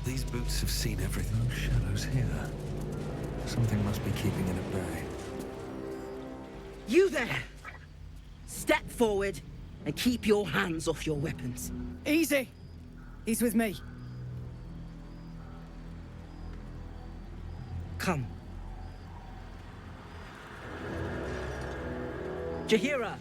These boots have seen everything. No shadows here. Something must be keeping it at bay. You there! Step forward and keep your hands off your weapons. Easy! He's with me. Come. Jahira!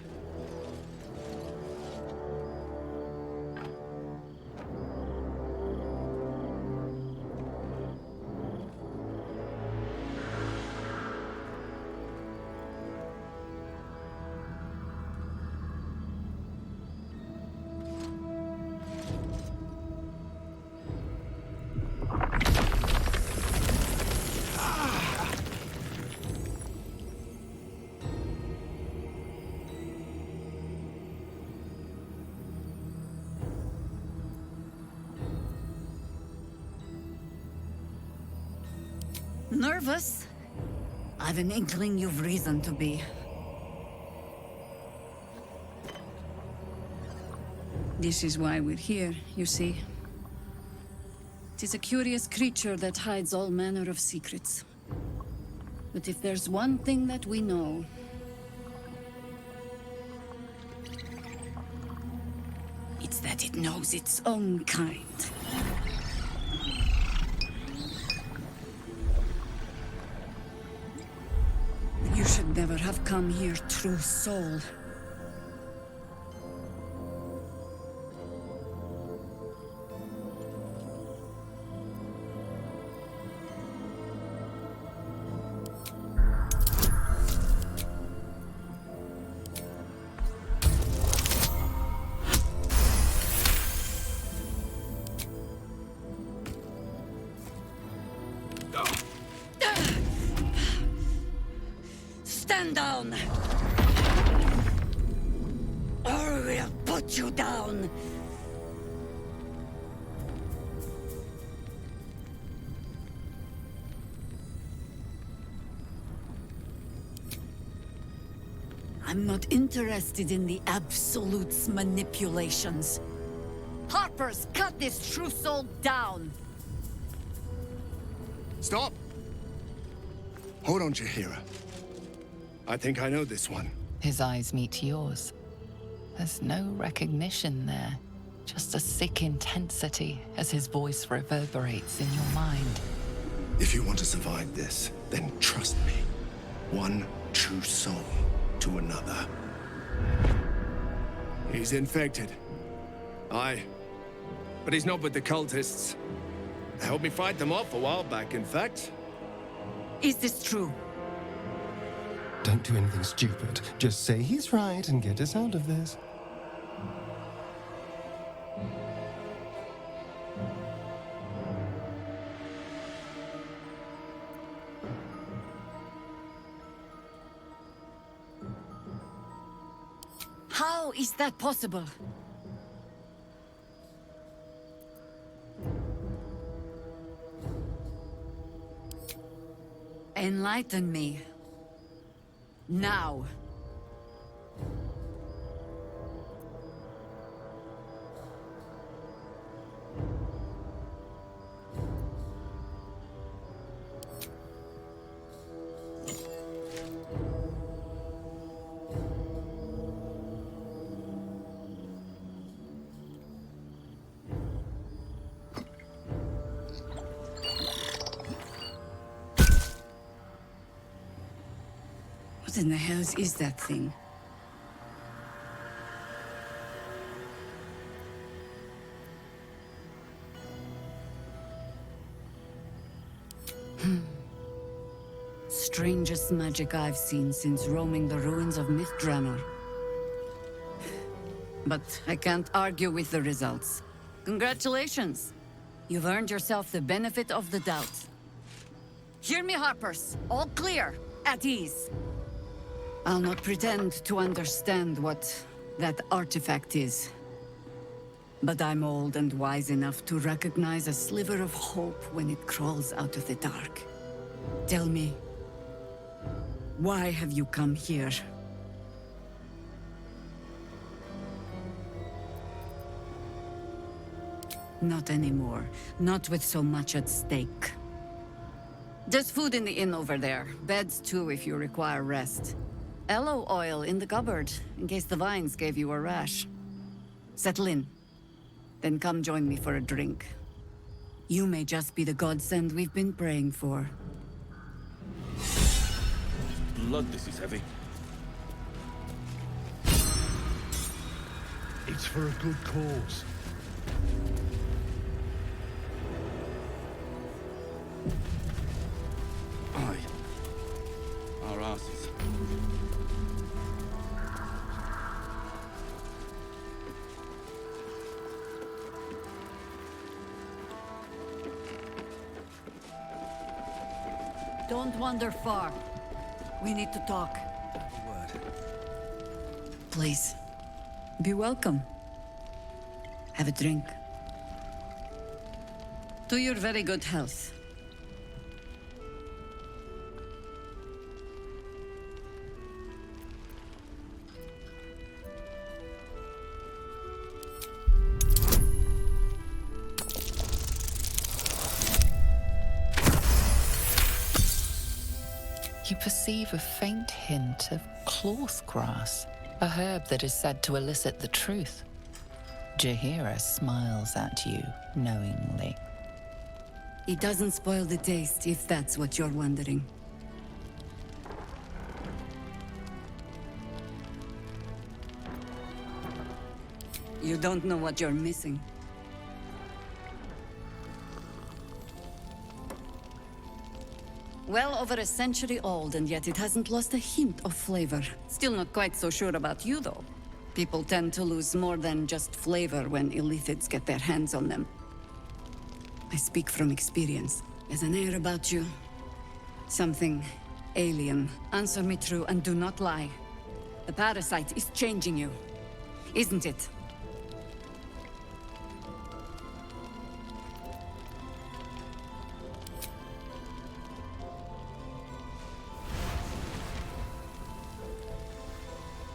Nervous? I've an inkling you've reason to be. This is why we're here, you see. 'Tis a curious creature that hides all manner of secrets. But if there's one thing that we know, it's that it knows its own kind. You should never have come here, true soul. Stand down! Or we'll put you down! I'm not interested in the Absolute's manipulations. Harpers, cut this true soul down! Stop! Hold on, Jahira. I think I know this one. His eyes meet yours. There's no recognition there, just a sick intensity as his voice reverberates in your mind. If you want to survive this, then trust me. One true soul to another. He's infected. Aye. But he's not with the cultists. They helped me fight them off a while back, in fact. Is this true? Don't do anything stupid. Just say he's right and get us out of this. How is that possible? Enlighten me. Now. What in the hell is that thing? Strangest magic I've seen since roaming the ruins of Mythdraenor. But I can't argue with the results. Congratulations! You've earned yourself the benefit of the doubt. Hear me, Harpers. All clear. At ease. I'll not pretend to understand what that artifact is. But I'm old and wise enough to recognize a sliver of hope when it crawls out of the dark. Tell me, why have you come here? Not anymore. Not with so much at stake. There's food in the inn over there. Beds too if you require rest. Aloe oil in the cupboard, in case the vines gave you a rash. Settle in. Then come join me for a drink. You may just be the godsend we've been praying for. Blood, this is heavy. It's for a good cause. Aye. Our asses. Don't wander far. We need to talk. Word. Please. Be welcome. Have a drink. To your very good health. You perceive a faint hint of cloth grass, a herb that is said to elicit the truth. Jahira smiles at you knowingly. It doesn't spoil the taste, if that's what you're wondering. You don't know what you're missing. Well over a century old, and yet it hasn't lost a hint of flavor. Still not quite so sure about you, though. People tend to lose more than just flavor when illithids get their hands on them. I speak from experience. There's an air about you. Something alien. Answer me true and do not lie. The parasite is changing you, isn't it?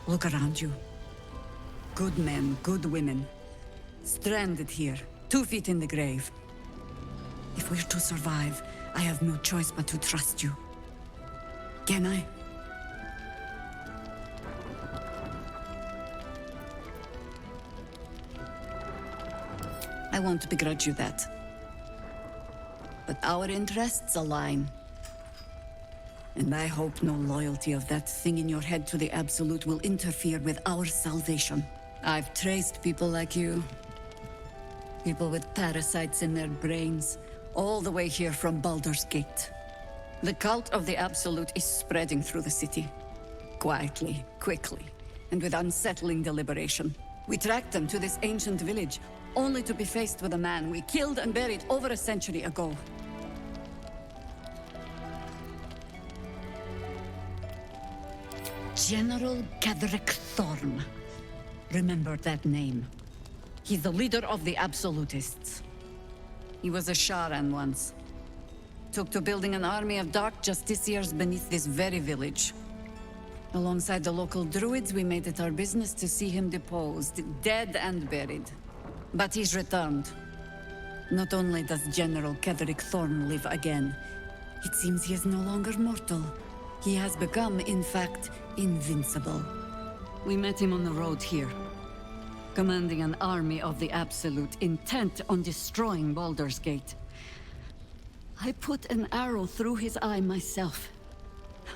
Look around you. Good men, good women. Stranded here, 2 feet in the grave. If we're to survive, I have no choice but to trust you. Can I? I won't begrudge you that. But our interests align. And I hope no loyalty of that thing in your head to the Absolute will interfere with our salvation. I've traced people like you. People with parasites in their brains, all the way here from Baldur's Gate. The cult of the Absolute is spreading through the city. Quietly, quickly, and with unsettling deliberation. We tracked them to this ancient village, only to be faced with a man we killed and buried over a century ago. General Ketherick Thorn. Remember that name. He's the leader of the Absolutists. He was a Sharan once. Took to building an army of dark justiciars beneath this very village. Alongside the local druids, we made it our business to see him deposed, dead and buried. But he's returned. Not only does General Ketherick Thorn live again, it seems he is no longer mortal. He has become, in fact, invincible. We met him on the road here, commanding an army of the Absolute, intent on destroying Baldur's Gate. I put an arrow through his eye myself,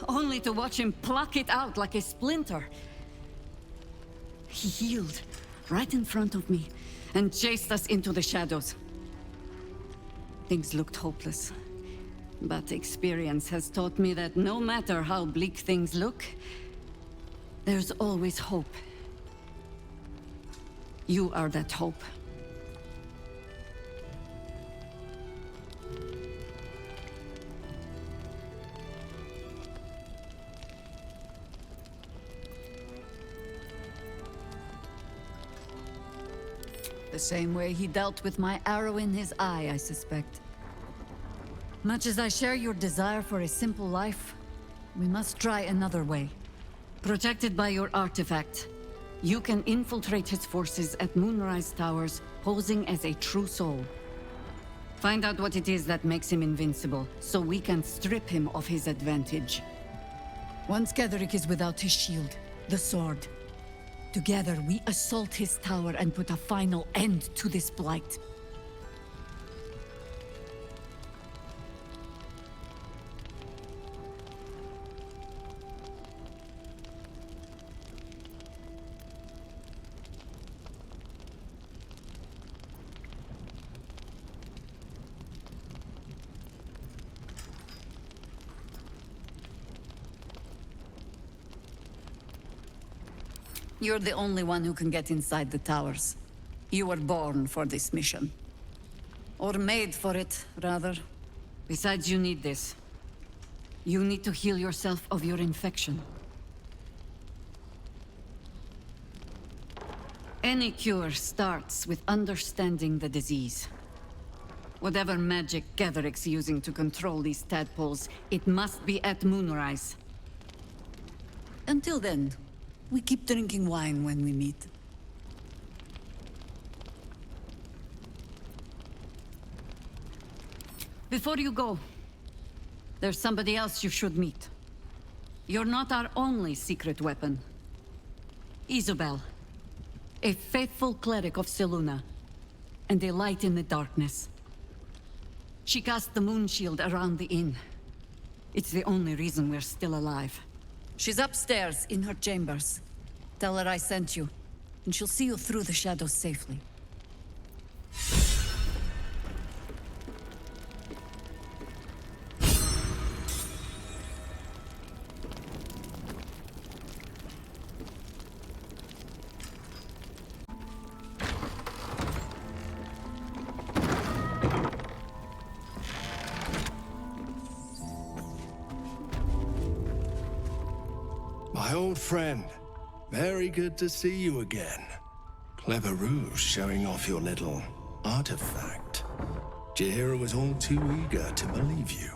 only to watch him pluck it out like a splinter. He healed right in front of me and chased us into the shadows. Things looked hopeless. But experience has taught me that no matter how bleak things look, there's always hope. You are that hope. The same way he dealt with my arrow in his eye, I suspect. Much as I share your desire for a simple life, we must try another way. Protected by your artifact, You can infiltrate his forces at Moonrise Towers, posing as a true soul. Find out what it is that makes him invincible, so we can strip him of his advantage. Once Ketheric is without his shield, the sword, together we assault his tower and put a final end to this blight. You're the only one who can get inside the towers. You were born for this mission. Or made for it, rather. Besides, you need this. You need to heal yourself of your infection. Any cure starts with understanding the disease. Whatever magic Ketheric's using to control these tadpoles, it must be at Moonrise. Until then, we keep drinking wine when we meet. Before you go, there's somebody else you should meet. You're not our only secret weapon. Isobel, a faithful cleric of Selûne, and a light in the darkness. She cast the moon shield around the inn. It's the only reason we're still alive. She's upstairs in her chambers. Tell her I sent you, and she'll see you through the shadows safely. My old friend. Very good to see you again. Clever ruse showing off your little artifact. Jaheira was all too eager to believe you.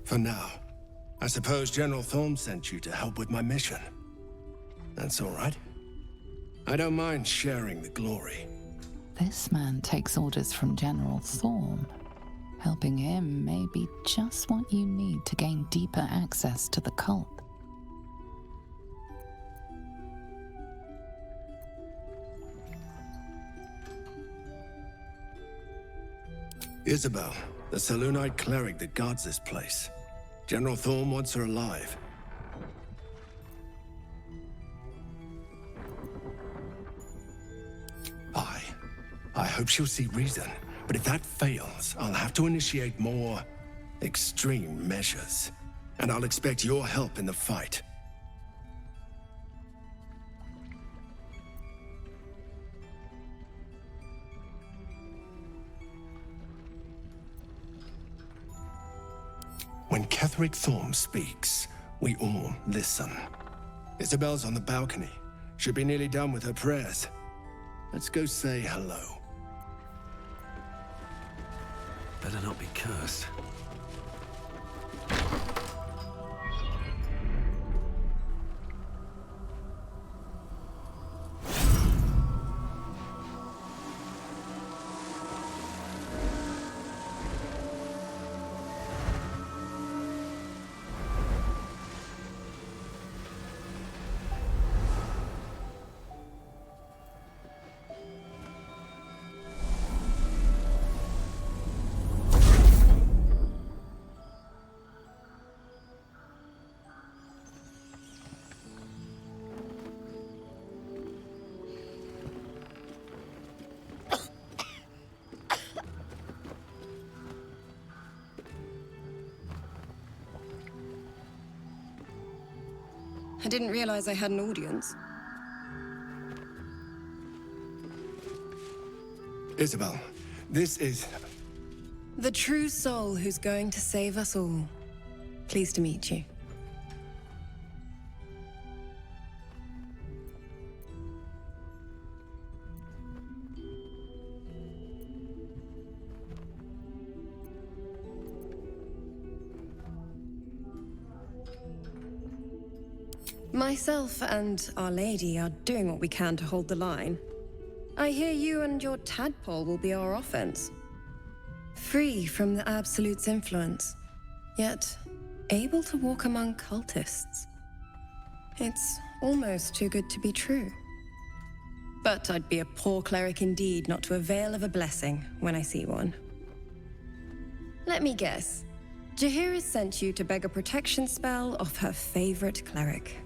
For now, I suppose General Thorm sent you to help with my mission. That's all right. I don't mind sharing the glory. This man takes orders from General Thorm. Helping him may be just what you need to gain deeper access to the cult. Isabel, the Selûnite cleric that guards this place. General Thorm wants her alive. I hope she'll see reason. But if that fails, I'll have to initiate more extreme measures. And I'll expect your help in the fight. When Ketheric Thorm speaks, we all listen. Isabel's on the balcony. Should be nearly done with her prayers. Let's go say hello. Better not be cursed. I didn't realize I had an audience. Isabel, this is... The true soul who's going to save us all. Pleased to meet you. Myself and Our Lady are doing what we can to hold the line. I hear you and your tadpole will be our offense. Free from the Absolute's influence, yet able to walk among cultists. It's almost too good to be true. But I'd be a poor cleric indeed not to avail of a blessing when I see one. Let me guess. Jaheira sent you to beg a protection spell off her favorite cleric.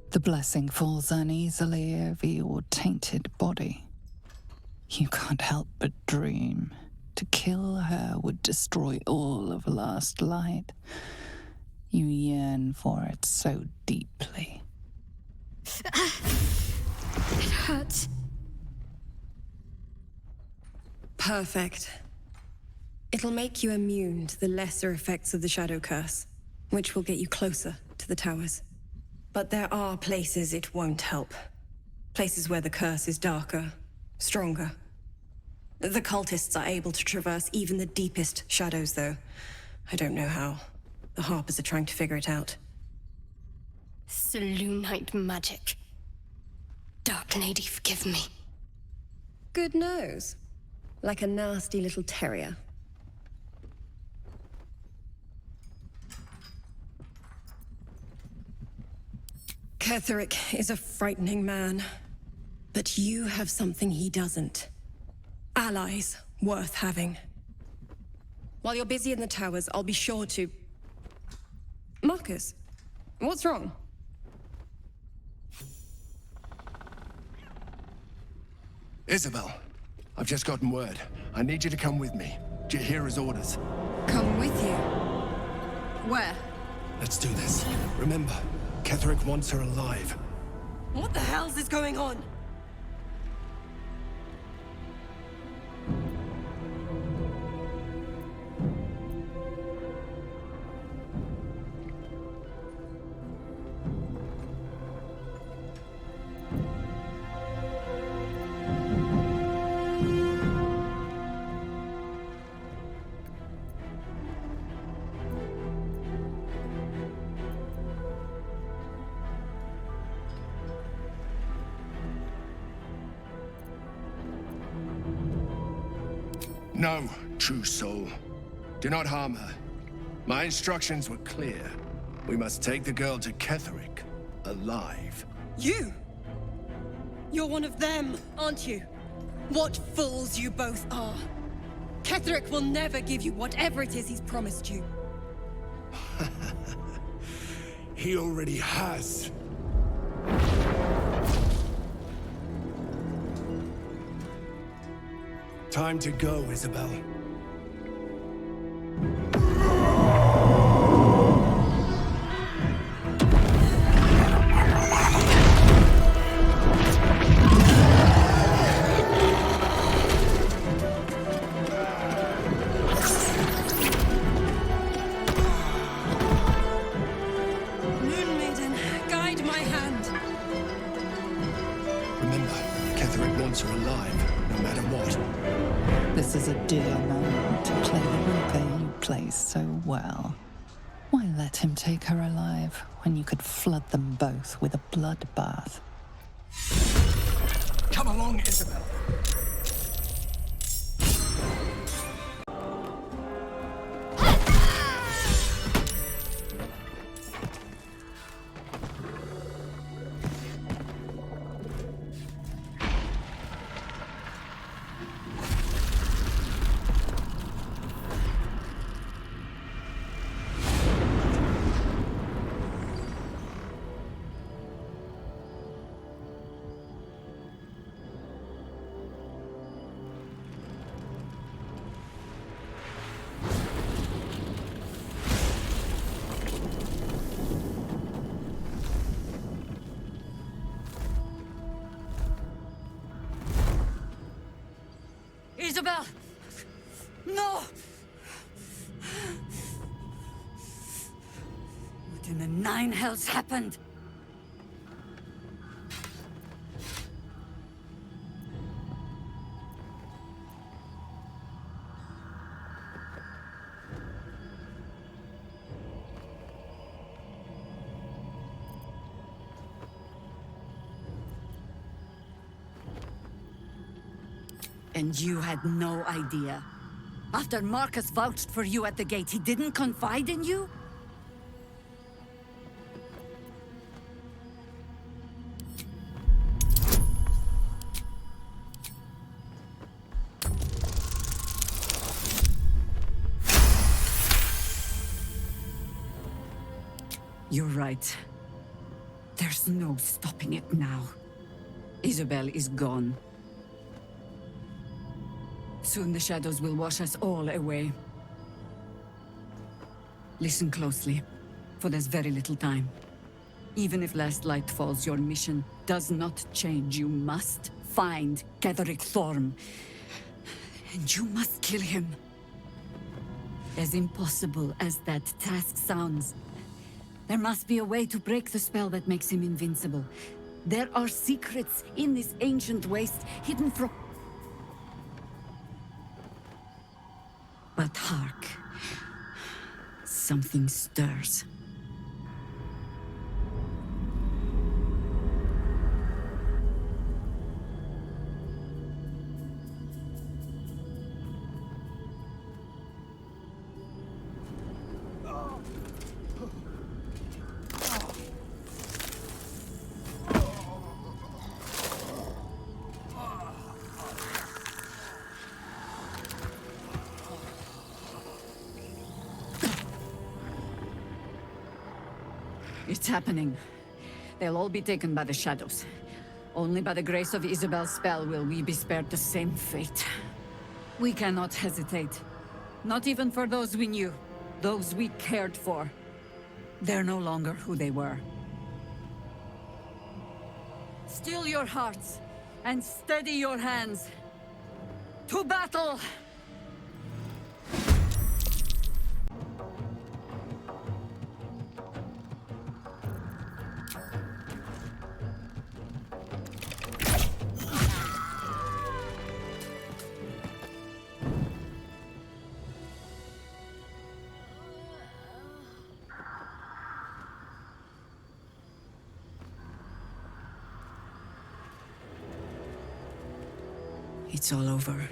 The blessing falls uneasily over your tainted body. You can't help but dream. To kill her would destroy all of Last Light. You yearn for it so deeply. It hurts. Perfect. It'll make you immune to the lesser effects of the Shadow Curse, which will get you closer to the towers. But there are places it won't help. Places where the curse is darker, stronger. The cultists are able to traverse even the deepest shadows, though. I don't know how. The Harpers are trying to figure it out. Selûnite magic. Dark Lady, forgive me. Good nose. Like a nasty little terrier. Ketheric is a frightening man. But you have something he doesn't. Allies worth having. While you're busy in the towers, I'll be sure to... Marcus, what's wrong? Isabel, I've just gotten word. I need you to come with me. Jaheira's orders. Come with you? Where? Let's do this. Remember, Ketheric wants her alive. What the hell's is going on? No, true soul. Do not harm her. My instructions were clear. We must take the girl to Ketheric, alive. You? You're one of them, aren't you? What fools you both are. Ketheric will never give you whatever it is he's promised you. He already has. Time to go, Isabel. Moon Maiden, guide my hand. Remember, Ketheric wants her alive, no matter what. This is a dear moment to play the poker you play so well. Why let him take her alive when you could flood them both with a bloodbath? Come along, Isabel. Isabel! No! What in the nine hells happened? And you had no idea. After Marcus vouched for you at the gate, he didn't confide in you? You're right. There's no stopping it now. Isabel is gone. Soon the shadows will wash us all away. Listen closely, for there's very little time. Even if last light falls, your mission does not change. You must find Ketheric Thorm. And you must kill him. As impossible as that task sounds, there must be a way to break the spell that makes him invincible. There are secrets in this ancient waste hidden from... But hark. Something stirs. It's happening. They'll all be taken by the shadows. Only by the grace of Isabel's spell will we be spared the same fate. We cannot hesitate. Not even for those we knew. Those we cared for. They're no longer who they were. Still your hearts, and steady your hands. To battle! It's all over.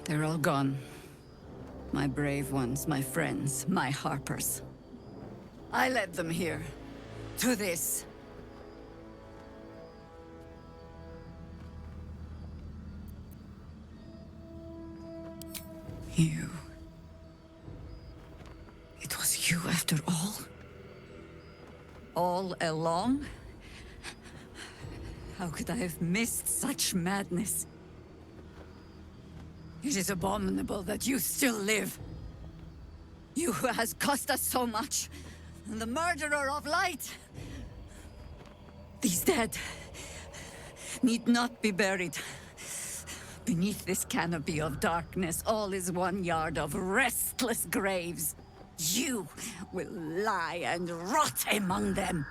They're all gone. My brave ones, my friends, my Harpers. I led them here. To this. You. It was you after all? All along? How could I have missed such madness? It is abominable that you still live. You who has cost us so much, and the murderer of light. These dead need not be buried. Beneath this canopy of darkness, all is 1 yard of restless graves. You will lie and rot among them.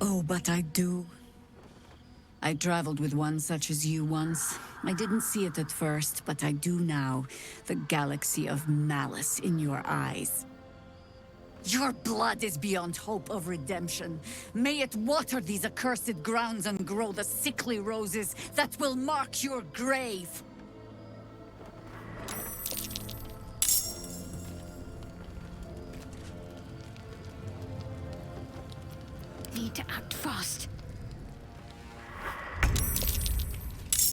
Oh, but I do. I traveled with one such as you once. I didn't see it at first, but I do now. The galaxy of malice in your eyes. Your blood is beyond hope of redemption. May it water these accursed grounds and grow the sickly roses that will mark your grave. Need to act fast.